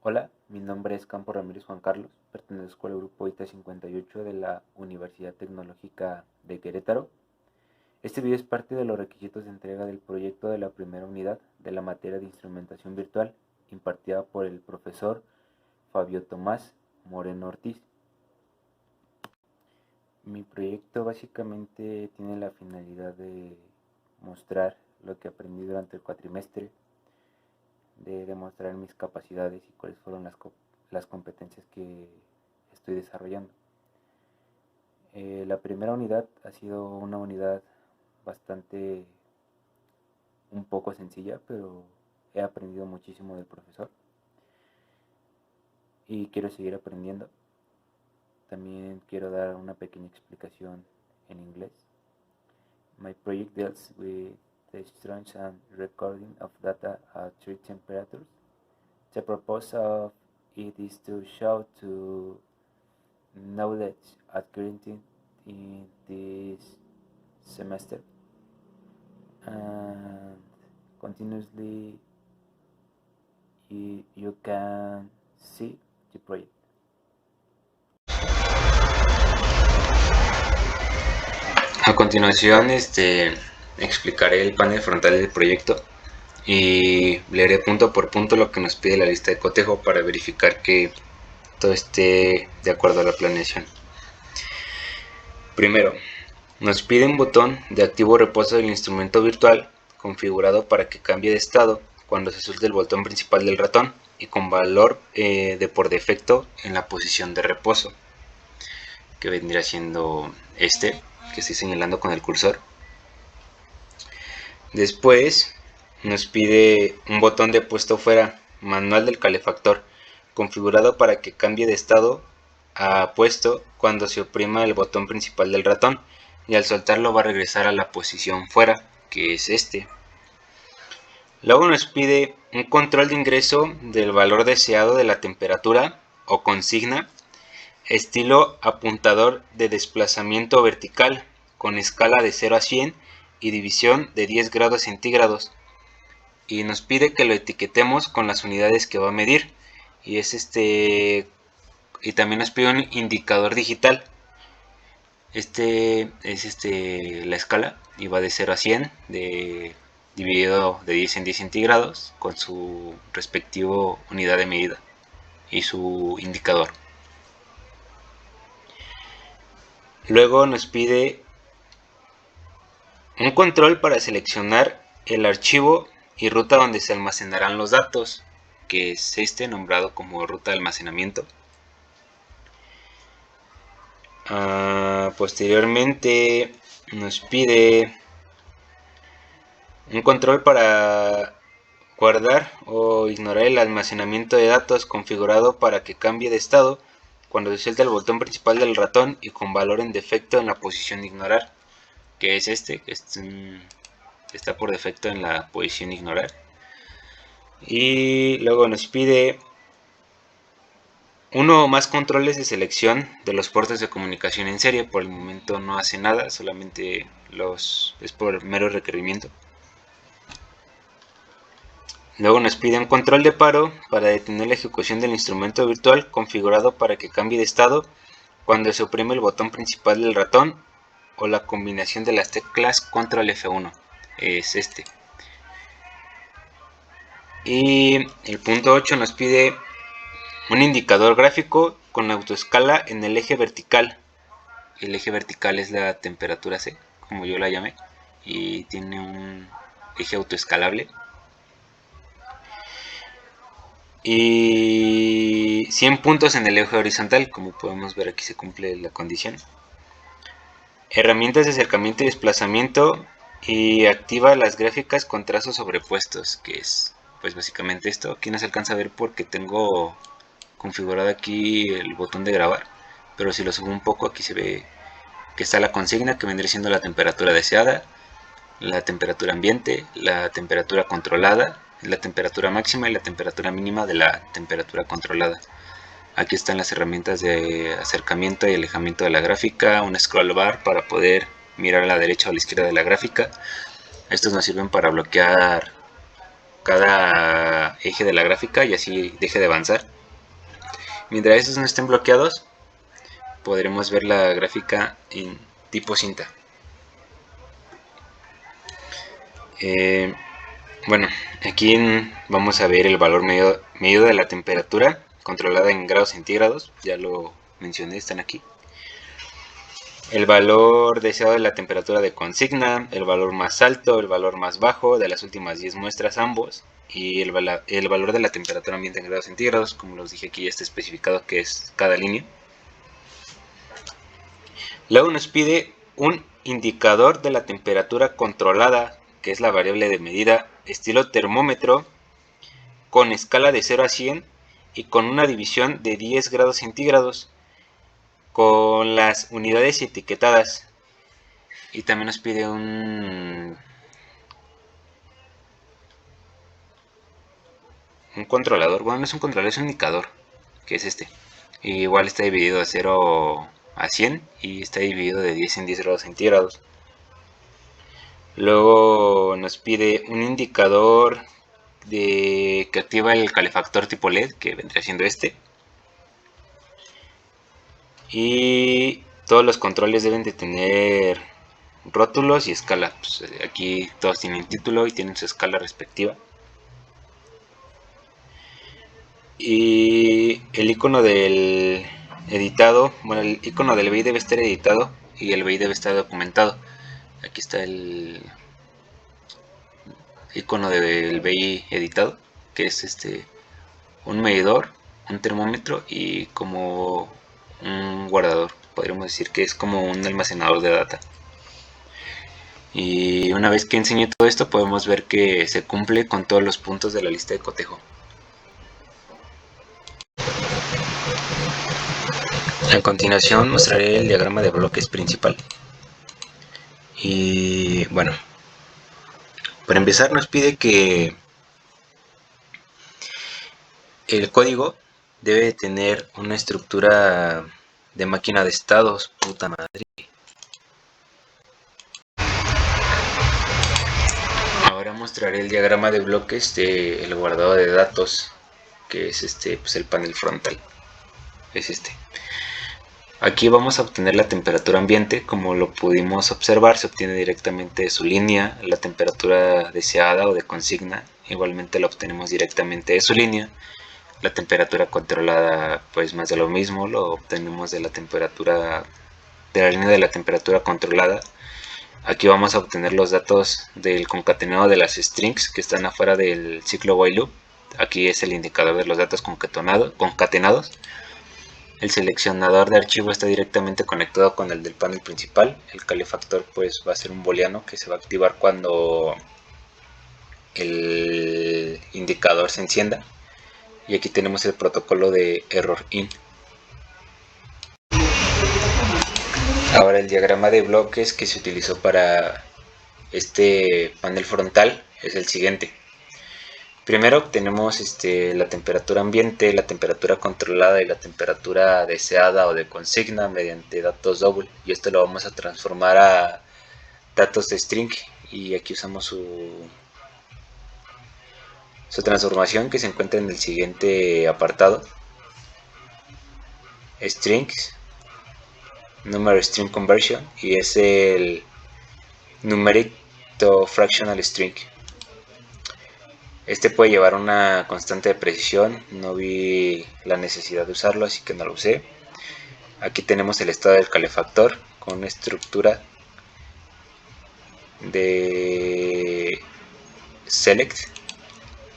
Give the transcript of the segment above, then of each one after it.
Hola, mi nombre es Campo Ramírez Juan Carlos, pertenezco al grupo ITA 58 de la Universidad Tecnológica de Querétaro. Este video es parte de los requisitos de entrega del proyecto de la primera unidad de la materia de instrumentación virtual impartida por el profesor Fabio Tomás Moreno Ortiz. Mi proyecto básicamente tiene la finalidad de mostrar lo que aprendí durante el cuatrimestre, de demostrar mis capacidades y cuáles fueron las competencias que estoy desarrollando. La primera unidad ha sido una unidad bastante un poco sencilla, pero he aprendido muchísimo del profesor y quiero seguir aprendiendo. También quiero dar una pequeña explicación en inglés. My project deals with the storage and recording of data at 3 temperatures. The purpose of it is to show to knowledge acquired in this semester and continuously you can see the project. A continuación, explicaré el panel frontal del proyecto y leeré punto por punto lo que nos pide la lista de cotejo para verificar que todo esté de acuerdo a la planeación. Primero, nos pide un botón de activo reposo del instrumento virtual configurado para que cambie de estado cuando se suelte el botón principal del ratón y con valor de por defecto en la posición de reposo, que vendría siendo que estoy señalando con el cursor. Después nos pide un botón de puesto fuera manual del calefactor configurado para que cambie de estado a puesto cuando se oprima el botón principal del ratón y al soltarlo va a regresar a la posición fuera, que es Luego nos pide un control de ingreso del valor deseado de la temperatura o consigna estilo apuntador de desplazamiento vertical con escala de 0 a 100 y división de 10 grados centígrados, y nos pide que lo etiquetemos con las unidades que va a medir, y y también nos pide un indicador digital. Es la escala y va de 0 a 100 dividido de 10 en 10 centígrados con su respectivo unidad de medida y su indicador. Luego nos pide un control para seleccionar el archivo y ruta donde se almacenarán los datos, que es nombrado como ruta de almacenamiento. Posteriormente nos pide un control para guardar o ignorar el almacenamiento de datos configurado para que cambie de estado cuando se suelta el botón principal del ratón y con valor en defecto en la posición de ignorar, que es está por defecto en la posición ignorar. Y luego nos pide uno o más controles de selección de los puertos de comunicación en serie. Por el momento no hace nada, solamente es por mero requerimiento. Luego nos pide un control de paro para detener la ejecución del instrumento virtual configurado para que cambie de estado cuando se oprime el botón principal del ratón o la combinación de las teclas control F1. Es Y el punto 8 nos pide un indicador gráfico con autoescala en el eje vertical. El eje vertical es la temperatura C, como yo la llamé, y tiene un eje autoescalable. Y 100 puntos en el eje horizontal, como podemos ver aquí se cumple la condición. Herramientas de acercamiento y desplazamiento, y activa las gráficas con trazos sobrepuestos, que es pues básicamente esto. Aquí no se alcanza a ver porque tengo configurado aquí el botón de grabar, pero si lo subo un poco aquí se ve que está la consigna, que vendría siendo la temperatura deseada, la temperatura ambiente, la temperatura controlada, la temperatura máxima y la temperatura mínima de la temperatura controlada. Aquí están las herramientas de acercamiento y alejamiento de la gráfica, un scroll bar para poder mirar a la derecha o a la izquierda de la gráfica. Estos nos sirven para bloquear cada eje de la gráfica y así deje de avanzar. Mientras estos no estén bloqueados, podremos ver la gráfica en tipo cinta. Bueno, aquí vamos a ver el valor medido de la temperatura controlada en grados centígrados. Ya lo mencioné, están aquí. El valor deseado de la temperatura de consigna, el valor más alto, el valor más bajo de las últimas 10 muestras ambos, y el valor de la temperatura ambiente en grados centígrados. Como los dije, aquí ya está especificado que es cada línea. Luego nos pide un indicador de la temperatura controlada, que es la variable de medida, estilo termómetro, con escala de 0 a 100 y con una división de 10 grados centígrados, con las unidades etiquetadas. Y también nos pide un controlador. Bueno, no es un controlador, es un indicador, que es este. Y igual está dividido de 0 a 100 y está dividido de 10 en 10 grados centígrados. Luego nos pide un indicador que activa el calefactor tipo LED, que vendría siendo este. Y todos los controles deben de tener rótulos y escala. Pues aquí todos tienen título y tienen su escala respectiva. Y el icono del editado, bueno, el icono del BI debe estar editado y el BI debe estar documentado. Aquí está el icono del BI editado, que es un medidor, un termómetro y como un guardador. Podríamos decir que es como un almacenador de data. Y una vez que enseñé todo esto, podemos ver que se cumple con todos los puntos de la lista de cotejo. A continuación mostraré el diagrama de bloques principal. Y bueno, para empezar nos pide que el código debe tener una estructura de máquina de estados. Puta madre. Ahora mostraré el diagrama de bloques del guardado de datos, que es pues el panel frontal. Es este. Aquí vamos a obtener la temperatura ambiente. Como lo pudimos observar, se obtiene directamente de su línea. La temperatura deseada o de consigna igualmente la obtenemos directamente de su línea. La temperatura controlada, pues más de lo mismo, lo obtenemos de la temperatura de la línea de la temperatura controlada. Aquí vamos a obtener los datos del concatenado de las strings que están afuera del ciclo while loop. Aquí es el indicador de los datos concatenados. El seleccionador de archivo está directamente conectado con el del panel principal. El calefactor pues va a ser un booleano que se va a activar cuando el indicador se encienda. Y aquí tenemos el protocolo de error in. Ahora el diagrama de bloques que se utilizó para este panel frontal es el siguiente. Primero obtenemos la temperatura ambiente, la temperatura controlada y la temperatura deseada o de consigna mediante datos double, y esto lo vamos a transformar a datos de string, y aquí usamos su transformación, que se encuentra en el siguiente apartado: strings, numeric string conversion, y es el numeric to fractional string. Este puede llevar una constante de precisión. No vi la necesidad de usarlo, así que no lo usé. Aquí tenemos el estado del calefactor con una estructura de select,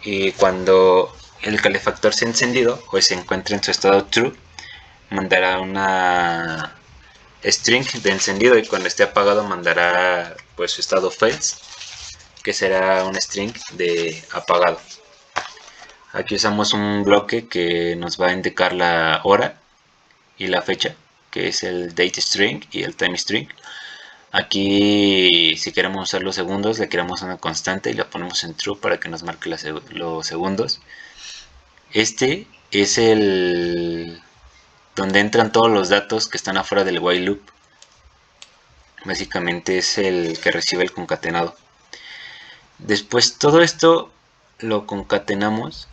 y cuando el calefactor sea encendido o se encuentre en su estado true, mandará una string de encendido, y cuando esté apagado mandará pues su estado false, que será un string de apagado. Aquí usamos un bloque que nos va a indicar la hora y la fecha, que es el date string y el time string. Aquí, si queremos usar los segundos, le creamos una constante y la ponemos en true para que nos marque los segundos. Este es el donde entran todos los datos que están afuera del while loop. Básicamente es el que recibe el concatenado. Después todo esto lo concatenamos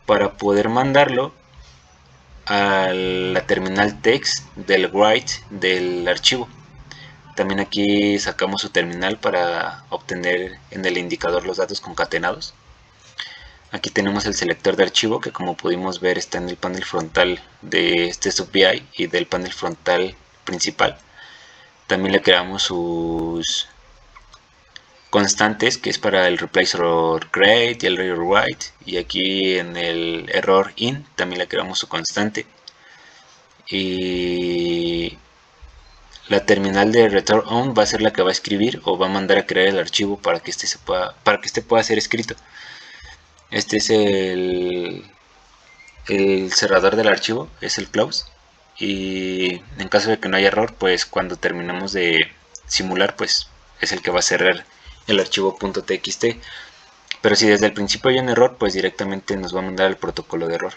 para poder mandarlo a la terminal text del write del archivo. También aquí sacamos su terminal para obtener en el indicador los datos concatenados. Aquí tenemos el selector de archivo que, como pudimos ver, está en el panel frontal de este SubVI y del panel frontal principal. También le creamos sus constantes, que es para el replace or create y el read or write, y aquí en el error in también le creamos su constante. Y la terminal de return on va a ser la que va a escribir o va a mandar a crear el archivo para que este pueda ser escrito. Este es el cerrador del archivo, es el close, y en caso de que no haya error, pues cuando terminemos de simular, pues es el que va a cerrar el archivo .txt. Pero si desde el principio hay un error, pues directamente nos va a mandar el protocolo de error.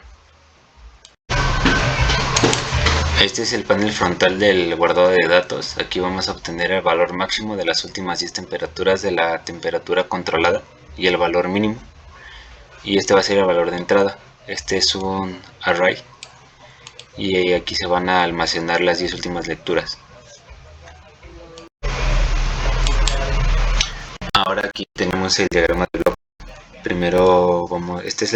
Este es el panel frontal del guardado de datos. Aquí vamos a obtener el valor máximo de las últimas 10 temperaturas de la temperatura controlada y el valor mínimo. Y este va a ser el valor de entrada. Este es un array y aquí se van a almacenar las 10 últimas lecturas. Ahora aquí tenemos el diagrama de bloque. Primero esta es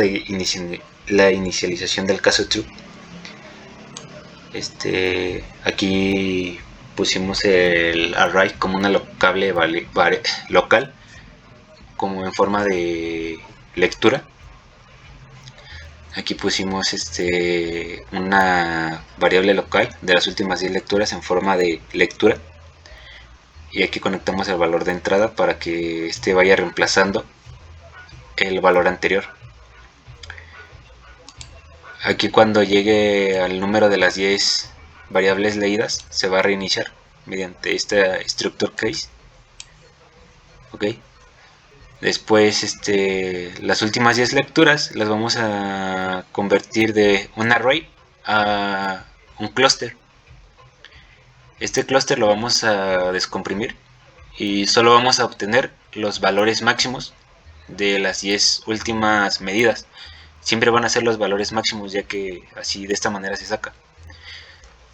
la inicialización del caso true. Aquí pusimos el array como una locable local, como en forma de lectura. Aquí pusimos una variable local de las últimas 10 lecturas en forma de lectura, y aquí conectamos el valor de entrada para que este vaya reemplazando el valor anterior. Aquí, cuando llegue al número de las 10 variables leídas, se va a reiniciar mediante esta structure case. Ok. Después las últimas 10 lecturas las vamos a convertir de un array a un clúster. Este clúster lo vamos a descomprimir y solo vamos a obtener los valores máximos de las 10 últimas medidas. Siempre van a ser los valores máximos, ya que así, de esta manera se saca.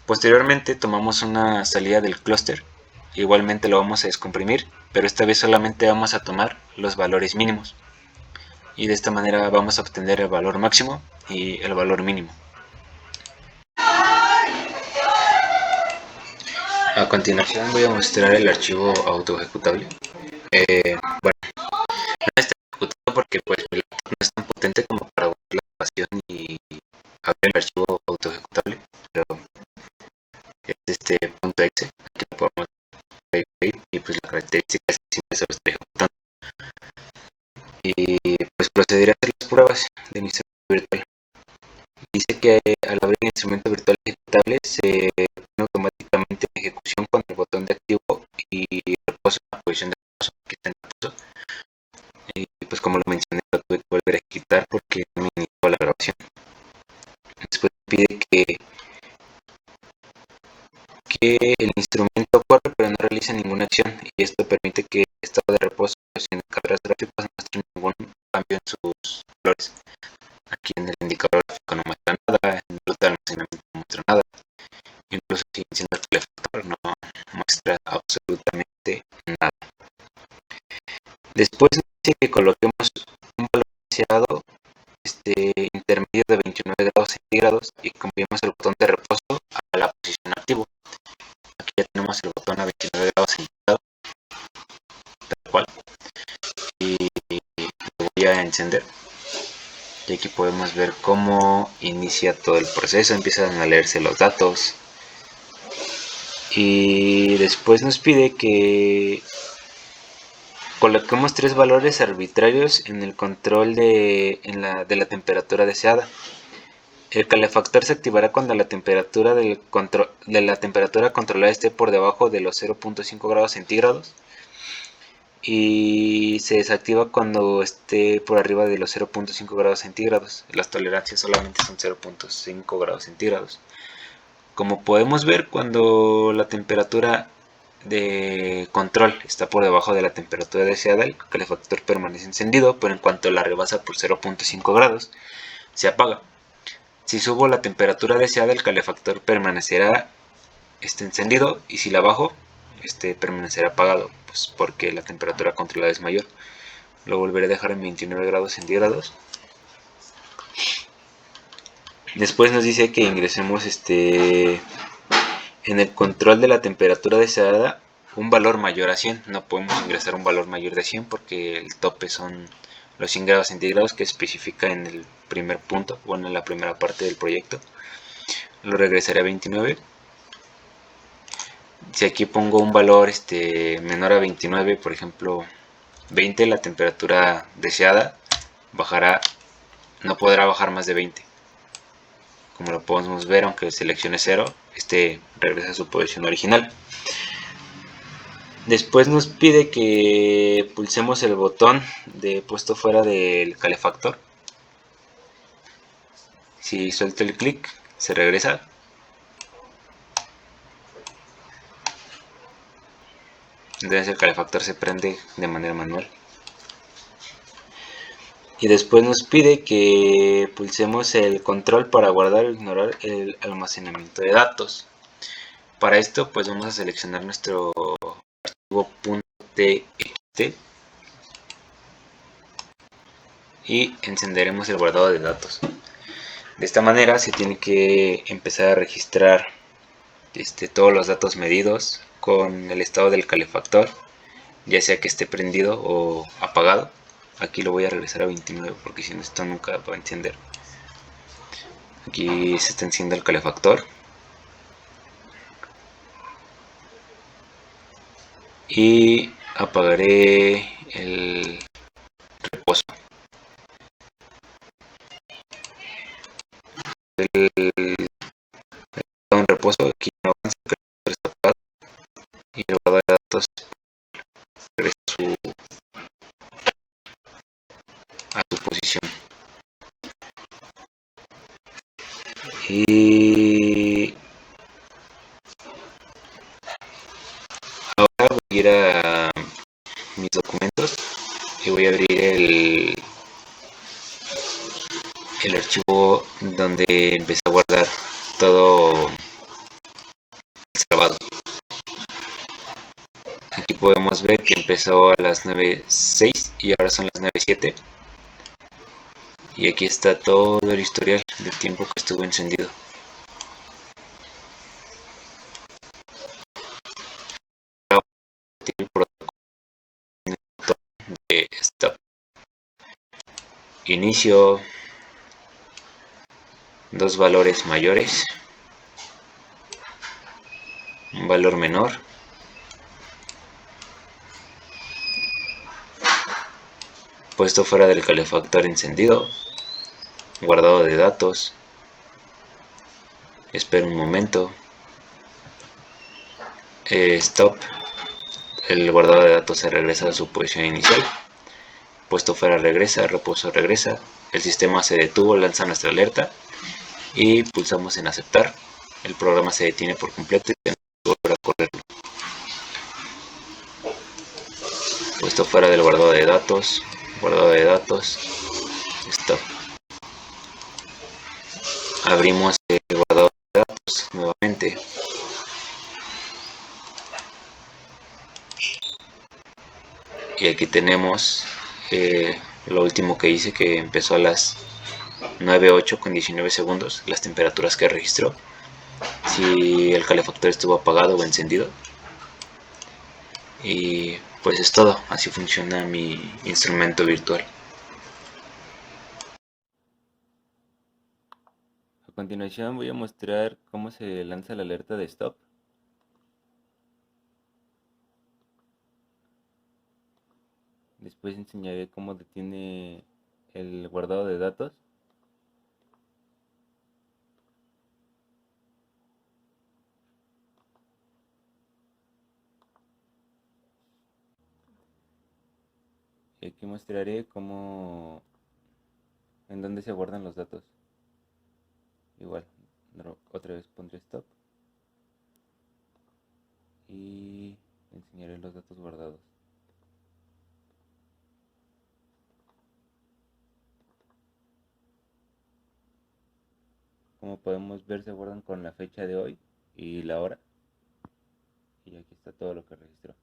Posteriormente tomamos una salida del clúster, igualmente lo vamos a descomprimir, pero esta vez solamente vamos a tomar los valores mínimos, y de esta manera vamos a obtener el valor máximo y el valor mínimo. A continuación voy a mostrar el archivo autoejecutable. Bueno, no está ejecutado porque pues mi laptop no es tan potente como para guardar la grabación y abrir el archivo autoejecutable, pero es .exe. Aquí lo podemos ver y pues la característica es que siempre se lo está ejecutando. Y pues procederé a hacer las pruebas de mi instrumento virtual. Dice que al abrir el instrumento virtual ejecutable se pone automáticamente en ejecución con el botón de activo y reposo en la posición de reposo. Aquí está en reposo. Y pues, como lo mencioné, lo tuve que volver a quitar porque no me inició la grabación. Después pide que el instrumento corre pero no realiza ninguna acción, y esto permite que el estado de reposo sin cargas gráficas no muestre ningún cambio en sus valores. Aquí en el indicador gráfico no muestra nada, en el ruta de almacenamiento no muestra nada, incluso si enciendo el calefactor no muestra absolutamente nada. Después dice que coloquemos un valor deseado intermedio de 29 grados centígrados y cambiemos el botón de reposo a la posición activo. Aquí ya tenemos el botón a 29 grados centígrados, tal cual, y lo voy a encender. Y aquí podemos ver cómo inicia todo el proceso. Empiezan a leerse los datos y después nos pide que coloquemos 3 valores arbitrarios en el control de la temperatura deseada. El calefactor se activará cuando la temperatura de la temperatura controlada esté por debajo de los 0.5 grados centígrados, y se desactiva cuando esté por arriba de los 0.5 grados centígrados. Las tolerancias solamente son 0.5 grados centígrados. Como podemos ver, cuando la temperatura de control está por debajo de la temperatura deseada, el calefactor permanece encendido, pero en cuanto la rebasa por 0.5 grados, se apaga. Si subo la temperatura deseada, el calefactor permanecerá encendido, y si la bajo, permanecerá apagado, pues porque la temperatura controlada es mayor. Lo volveré a dejar en 29 grados centígrados. Después nos dice que ingresemos en el control de la temperatura deseada un valor mayor a 100. No podemos ingresar un valor mayor de 100 porque el tope son los 100 grados centígrados que especifica en el primer punto, bueno, en la primera parte del proyecto. Lo regresaré a 29. Si aquí pongo un valor menor a 29, por ejemplo 20, la temperatura deseada bajará, no podrá bajar más de 20. Como lo podemos ver, aunque seleccione 0, regresa a su posición original. Después nos pide que pulsemos el botón de puesto fuera del calefactor. Si suelto el clic, se regresa. Entonces el calefactor se prende de manera manual. Y después nos pide que pulsemos el control para guardar o ignorar el almacenamiento de datos. Para esto pues vamos a seleccionar nuestro archivo .txt y encenderemos el guardado de datos. De esta manera se tiene que empezar a registrar todos los datos medidos con el estado del calefactor, ya sea que esté prendido o apagado. Aquí lo voy a regresar a 29 porque si no esto nunca va a encender. Aquí se está encendiendo el calefactor y apagaré el reposo. Un reposo aquí no avanza, el calefactor está apagado y el guardado de datos regresa a su posición. Y ahora voy a ir a mis documentos y voy a abrir el archivo donde empecé a guardar todo el grabado. Aquí podemos ver que empezó a las 9:06 y ahora son las 9:07. Y aquí está todo el historial del tiempo que estuvo encendido. El protocolo de stop. Inicio, dos valores mayores, un valor menor, puesto fuera del calefactor encendido, guardado de datos, espero un momento, stop, el guardado de datos se regresa a su posición inicial, puesto fuera regresa, reposo regresa, el sistema se detuvo, lanza nuestra alerta y pulsamos en aceptar. El programa se detiene por completo y tenemos que volver a correrlo. Puesto fuera del guardado de datos, stop. Abrimos el guardado de datos nuevamente. Y aquí tenemos lo último que hice, que empezó a las 9:08 con 19 segundos, las temperaturas que registró, si el calefactor estuvo apagado o encendido. Y pues es todo, así funciona mi instrumento virtual. A continuación voy a mostrar cómo se lanza la alerta de stop. Después enseñaré cómo detiene el guardado de datos. Y aquí mostraré en dónde se guardan los datos. Igual, otra vez pondré stop. Y Le enseñaré los datos guardados. Como podemos ver, se guardan con la fecha de hoy y la hora. Y aquí está todo lo que registró.